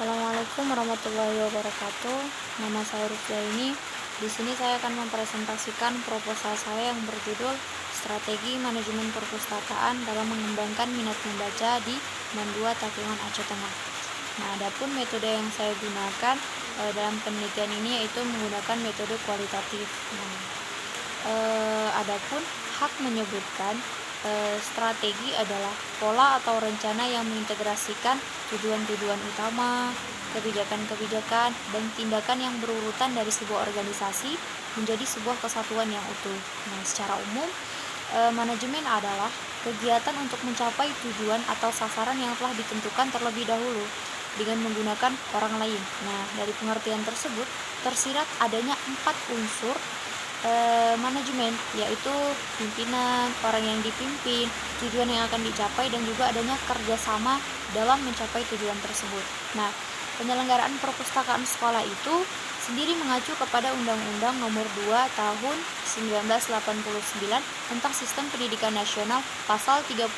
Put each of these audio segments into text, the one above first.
Assalamualaikum warahmatullahi wabarakatuh. Nama saya Rusdaini. Di sini saya akan mempresentasikan proposal saya yang berjudul Strategi Manajemen Perpustakaan dalam Mengembangkan Minat Membaca di Mandua Takengon Aceh Tengah. Nah, adapun metode yang saya gunakan dalam penelitian ini yaitu menggunakan metode kualitatif. Adapun hak menyebutkan strategi adalah pola atau rencana yang mengintegrasikan tujuan-tujuan utama, kebijakan-kebijakan, dan tindakan yang berurutan dari sebuah organisasi menjadi sebuah kesatuan yang utuh. Nah, secara umum, manajemen adalah kegiatan untuk mencapai tujuan atau sasaran yang telah ditentukan terlebih dahulu dengan menggunakan orang lain. Nah, dari pengertian tersebut tersirat adanya 4 unsur manajemen, yaitu pimpinan, orang yang dipimpin, tujuan yang akan dicapai, dan juga adanya kerjasama dalam mencapai tujuan tersebut. Nah, penyelenggaraan perpustakaan sekolah itu sendiri mengacu kepada Undang-Undang Nomor 2 Tahun 1989 tentang Sistem Pendidikan Nasional Pasal 35.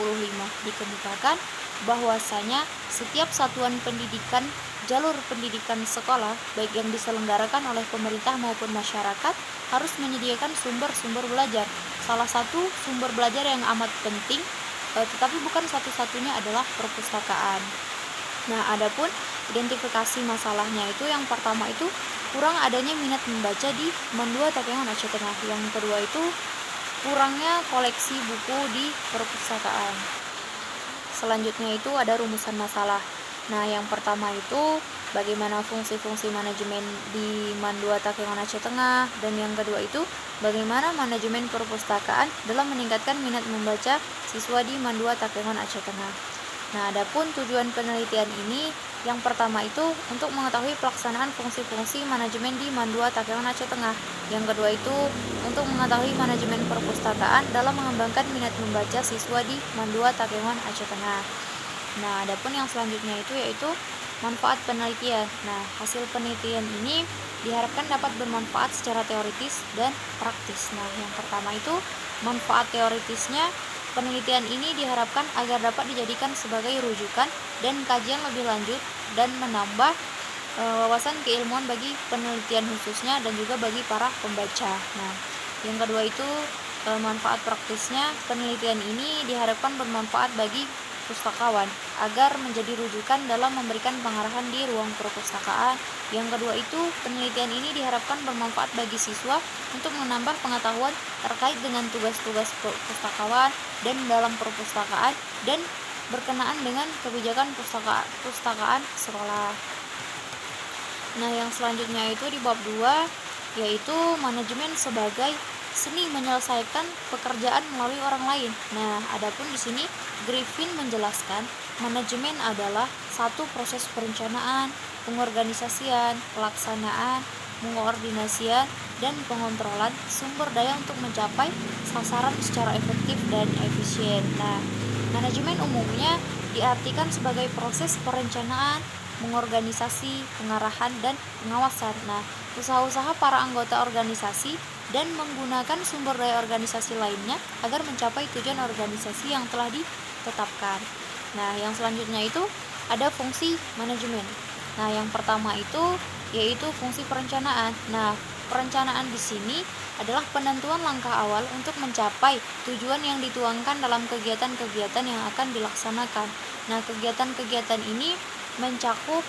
Dikemukakan bahwasanya setiap satuan pendidikan jalur pendidikan sekolah, baik yang diselenggarakan oleh pemerintah maupun masyarakat, harus menyediakan sumber-sumber belajar. Salah satu sumber belajar yang amat penting, tetapi bukan satu-satunya, adalah perpustakaan. Nah, adapun identifikasi masalahnya itu yang pertama itu kurang adanya minat membaca di Mandua Takengon Aceh Tengah. Yang kedua itu kurangnya koleksi buku di perpustakaan. Selanjutnya itu ada rumusan masalah. Nah, yang pertama itu bagaimana fungsi-fungsi manajemen di Mandua Takengon Aceh Tengah, dan yang kedua itu bagaimana manajemen perpustakaan dalam meningkatkan minat membaca siswa di Mandua Takengon Aceh Tengah. Nah, adapun tujuan penelitian ini yang pertama itu untuk mengetahui pelaksanaan fungsi-fungsi manajemen di Mandua Takengon Aceh Tengah. Yang kedua itu untuk mengetahui manajemen perpustakaan dalam mengembangkan minat membaca siswa di Mandua Takengon Aceh Tengah. Nah, adapun yang selanjutnya itu yaitu manfaat penelitian. Nah, hasil penelitian ini diharapkan dapat bermanfaat secara teoritis dan praktis. Nah, yang pertama itu manfaat teoritisnya, penelitian ini diharapkan agar dapat dijadikan sebagai rujukan dan kajian lebih lanjut dan menambah wawasan keilmuan bagi penelitian khususnya dan juga bagi para pembaca. Nah, yang kedua itu manfaat praktisnya, penelitian ini diharapkan bermanfaat bagi pustakawan agar menjadi rujukan dalam memberikan pengarahan di ruang perpustakaan. Yang kedua itu penelitian ini diharapkan bermanfaat bagi siswa untuk menambah pengetahuan terkait dengan tugas-tugas pustakawan dan dalam perpustakaan dan berkenaan dengan kebijakan pustakaan sekolah. Nah, yang selanjutnya itu di bab 2 yaitu manajemen sebagai seni menyelesaikan pekerjaan melalui orang lain. Nah, adapun di sini Griffin menjelaskan manajemen adalah satu proses perencanaan, pengorganisasian, pelaksanaan, mengoordinasian, dan pengontrolan sumber daya untuk mencapai sasaran secara efektif dan efisien. Nah, manajemen umumnya diartikan sebagai proses perencanaan, mengorganisasi, pengarahan, dan pengawasan. Nah, usaha-usaha para anggota organisasi dan menggunakan sumber daya organisasi lainnya agar mencapai tujuan organisasi yang telah ditetapkan. Nah, yang selanjutnya itu ada fungsi manajemen. Nah, yang pertama itu yaitu fungsi perencanaan. Nah, perencanaan di sini adalah penentuan langkah awal untuk mencapai tujuan yang dituangkan dalam kegiatan-kegiatan yang akan dilaksanakan. Nah, kegiatan-kegiatan ini mencakup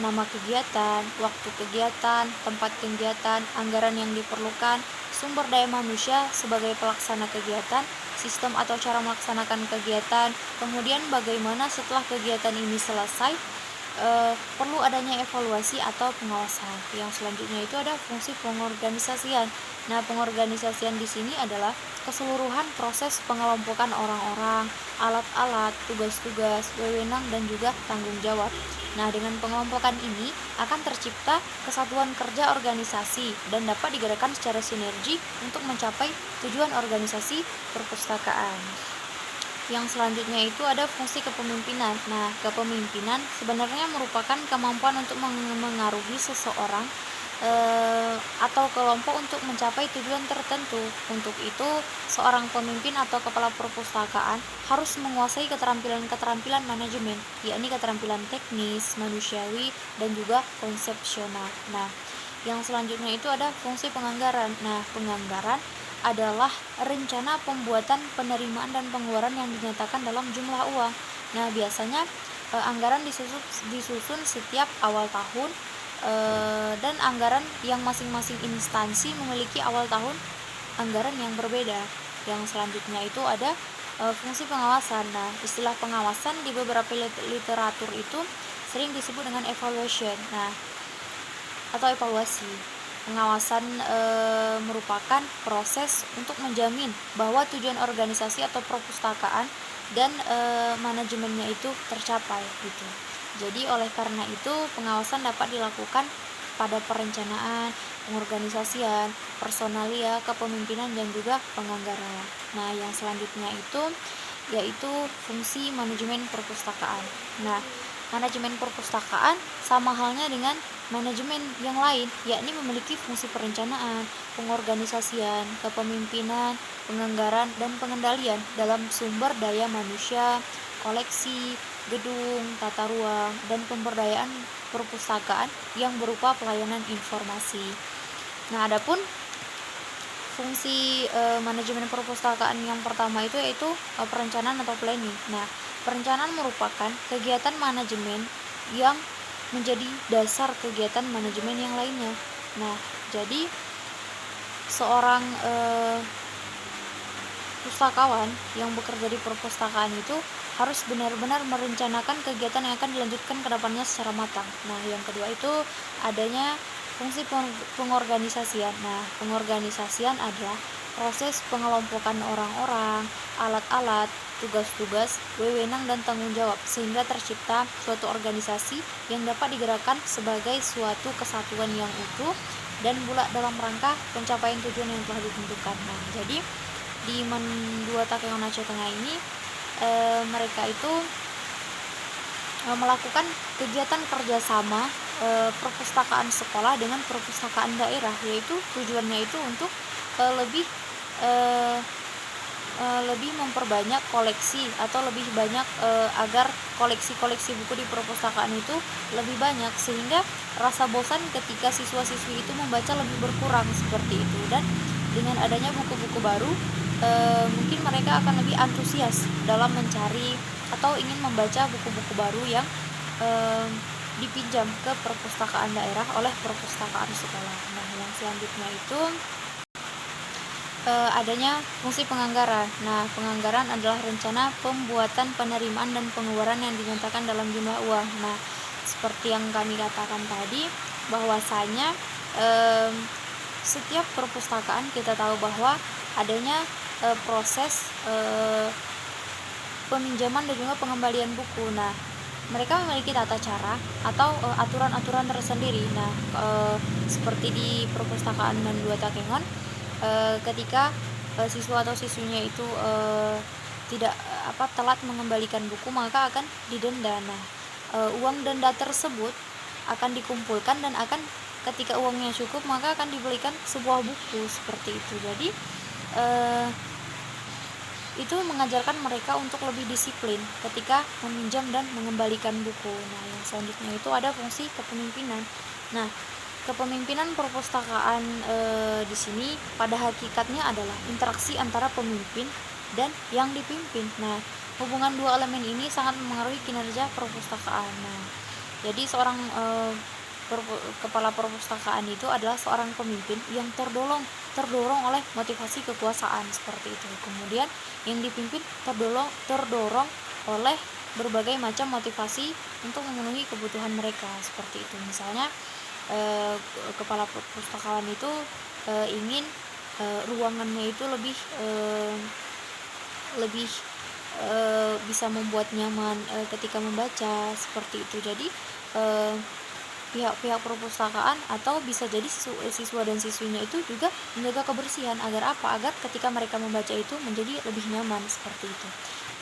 nama kegiatan, waktu kegiatan, tempat kegiatan, anggaran yang diperlukan, sumber daya manusia sebagai pelaksana kegiatan, sistem atau cara melaksanakan kegiatan, kemudian bagaimana setelah kegiatan ini selesai, perlu adanya evaluasi atau pengawasan. Yang selanjutnya itu ada fungsi pengorganisasian. Nah, pengorganisasian di sini adalah keseluruhan proses pengelompokan orang-orang, alat-alat, tugas-tugas, wewenang, dan juga tanggung jawab. Nah, dengan pengelompokan ini akan tercipta kesatuan kerja organisasi dan dapat digerakkan secara sinergi untuk mencapai tujuan organisasi perpustakaan. Yang selanjutnya itu ada fungsi kepemimpinan. Nah, kepemimpinan sebenarnya merupakan kemampuan untuk mengaruhi seseorang atau kelompok untuk mencapai tujuan tertentu. Untuk itu, seorang pemimpin atau kepala perpustakaan harus menguasai keterampilan-keterampilan manajemen, yakni keterampilan teknis, manusiawi, dan juga konsepsional. Nah, yang selanjutnya itu ada fungsi penganggaran. Nah, penganggaran adalah rencana pembuatan, penerimaan, dan pengeluaran yang dinyatakan dalam jumlah uang. Nah, biasanya anggaran disusun setiap awal tahun, dan anggaran yang masing-masing instansi memiliki awal tahun anggaran yang berbeda. Yang selanjutnya itu ada fungsi pengawasan. Nah, istilah pengawasan di beberapa literatur itu sering disebut dengan evaluation. Nah, atau evaluasi. Pengawasan merupakan proses untuk menjamin bahwa tujuan organisasi atau perpustakaan dan manajemennya itu tercapai gitu. Jadi oleh karena itu pengawasan dapat dilakukan pada perencanaan, pengorganisasian, personalia, kepemimpinan, dan juga penganggaran. Nah, yang selanjutnya itu yaitu fungsi manajemen perpustakaan. Nah, manajemen perpustakaan sama halnya dengan manajemen yang lain, yakni memiliki fungsi perencanaan, pengorganisasian, kepemimpinan, penganggaran, dan pengendalian dalam sumber daya manusia, koleksi, gedung, tata ruang, dan pemberdayaan perpustakaan yang berupa pelayanan informasi. Nah, adapun fungsi manajemen perpustakaan yang pertama itu yaitu perencanaan atau planning. Nah, perencanaan merupakan kegiatan manajemen yang menjadi dasar kegiatan manajemen yang lainnya. Nah, jadi seorang pustakawan yang bekerja di perpustakaan itu harus benar-benar merencanakan kegiatan yang akan dilanjutkan ke depannya secara matang. Nah, yang kedua itu adanya fungsi pengorganisasian. Nah, pengorganisasian adalah proses pengelompokan orang-orang, alat-alat, tugas-tugas, wewenang, dan tanggung jawab sehingga tercipta suatu organisasi yang dapat digerakkan sebagai suatu kesatuan yang utuh dan bulat dalam rangka pencapaian tujuan yang telah ditentukan. Nah, jadi di Mandua Takengon Aceh Tengah ini mereka itu melakukan kegiatan kerjasama perpustakaan sekolah dengan perpustakaan daerah, yaitu tujuannya itu untuk lebih memperbanyak koleksi atau lebih banyak agar koleksi-koleksi buku di perpustakaan itu lebih banyak, sehingga rasa bosan ketika siswa-siswi itu membaca lebih berkurang seperti itu. Dan dengan adanya buku-buku baru, mungkin mereka akan lebih antusias dalam mencari atau ingin membaca buku-buku baru yang dipinjam ke perpustakaan daerah oleh perpustakaan sekolah. Nah, yang selanjutnya itu adanya fungsi penganggaran. Nah, penganggaran adalah rencana pembuatan, penerimaan, dan pengeluaran yang dinyatakan dalam jumlah uang. Nah, seperti yang kami katakan tadi, bahwasanya setiap perpustakaan kita tahu bahwa adanya proses peminjaman dan juga pengembalian buku. Nah, mereka memiliki tata cara atau aturan-aturan tersendiri. Nah, seperti di perpustakaan Mandua Takengon, ketika siswa atau siswinya itu tidak telat mengembalikan buku, maka akan didenda. Nah, uang denda tersebut akan dikumpulkan dan akan ketika uangnya cukup maka akan dibelikan sebuah buku seperti itu. Jadi itu mengajarkan mereka untuk lebih disiplin ketika meminjam dan mengembalikan buku. Nah, yang selanjutnya itu ada fungsi kepemimpinan. Nah, kepemimpinan perpustakaan di sini pada hakikatnya adalah interaksi antara pemimpin dan yang dipimpin. Nah, hubungan dua elemen ini sangat mempengaruhi kinerja perpustakaan. Nah, jadi seorang kepala perpustakaan itu adalah seorang pemimpin yang terdorong oleh motivasi kekuasaan seperti itu. Kemudian yang dipimpin terdorong oleh berbagai macam motivasi untuk memenuhi kebutuhan mereka seperti itu. Misalnya kepala perpustakaan itu ingin ruangannya itu lebih bisa membuat nyaman ketika membaca seperti itu. Jadi pihak perpustakaan atau bisa jadi siswa dan siswinya itu juga menjaga kebersihan agar ketika mereka membaca itu menjadi lebih nyaman seperti itu.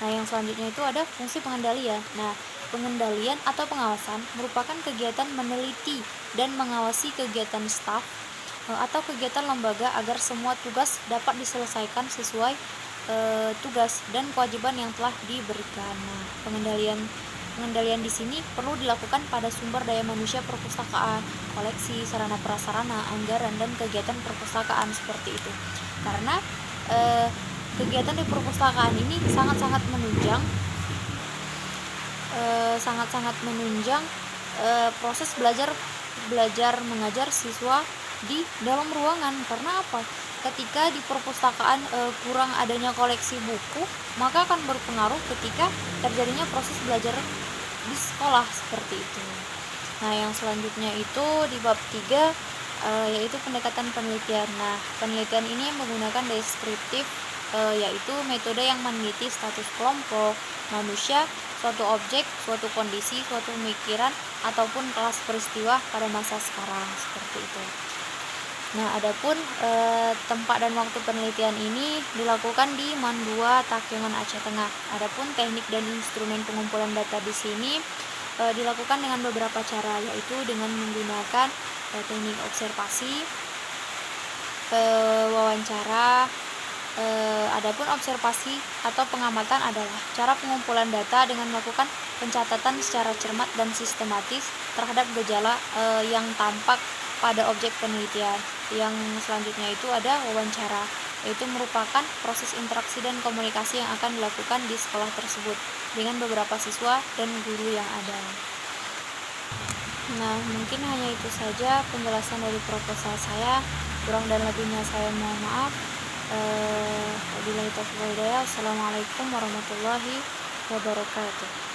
Nah, yang selanjutnya itu ada fungsi pengendalian. Nah, pengendalian atau pengawasan merupakan kegiatan meneliti dan mengawasi kegiatan staf atau kegiatan lembaga agar semua tugas dapat diselesaikan sesuai tugas dan kewajiban yang telah diberikan. Nah, pengendalian di sini perlu dilakukan pada sumber daya manusia perpustakaan, koleksi, sarana prasarana, anggaran, dan kegiatan perpustakaan seperti itu. Karena kegiatan di perpustakaan ini sangat-sangat menunjang proses belajar mengajar siswa di dalam ruangan. Karena apa? Ketika di perpustakaan kurang adanya koleksi buku, maka akan berpengaruh ketika terjadinya proses belajar di sekolah seperti itu. Nah, yang selanjutnya itu di bab 3 yaitu pendekatan penelitian. Nah, penelitian ini menggunakan deskriptif, yaitu metode yang meneliti status kelompok, manusia, suatu objek, suatu kondisi, suatu pemikiran, ataupun kelas peristiwa pada masa sekarang seperti itu. Nah, adapun tempat dan waktu penelitian ini dilakukan di Mandua, Takengon, Aceh Tengah. Adapun teknik dan instrumen pengumpulan data di sini dilakukan dengan beberapa cara, yaitu dengan menggunakan teknik observasi, wawancara. Adapun observasi atau pengamatan adalah cara pengumpulan data dengan melakukan pencatatan secara cermat dan sistematis terhadap gejala yang tampak pada objek penelitian. Yang selanjutnya itu ada wawancara, yaitu merupakan proses interaksi dan komunikasi yang akan dilakukan di sekolah tersebut dengan beberapa siswa dan guru yang ada. Nah, mungkin hanya itu saja penjelasan dari proposal saya. Kurang dan lebihnya saya mohon maaf. Wabillahi taufiq wal hidayah. Assalamualaikum warahmatullahi wabarakatuh.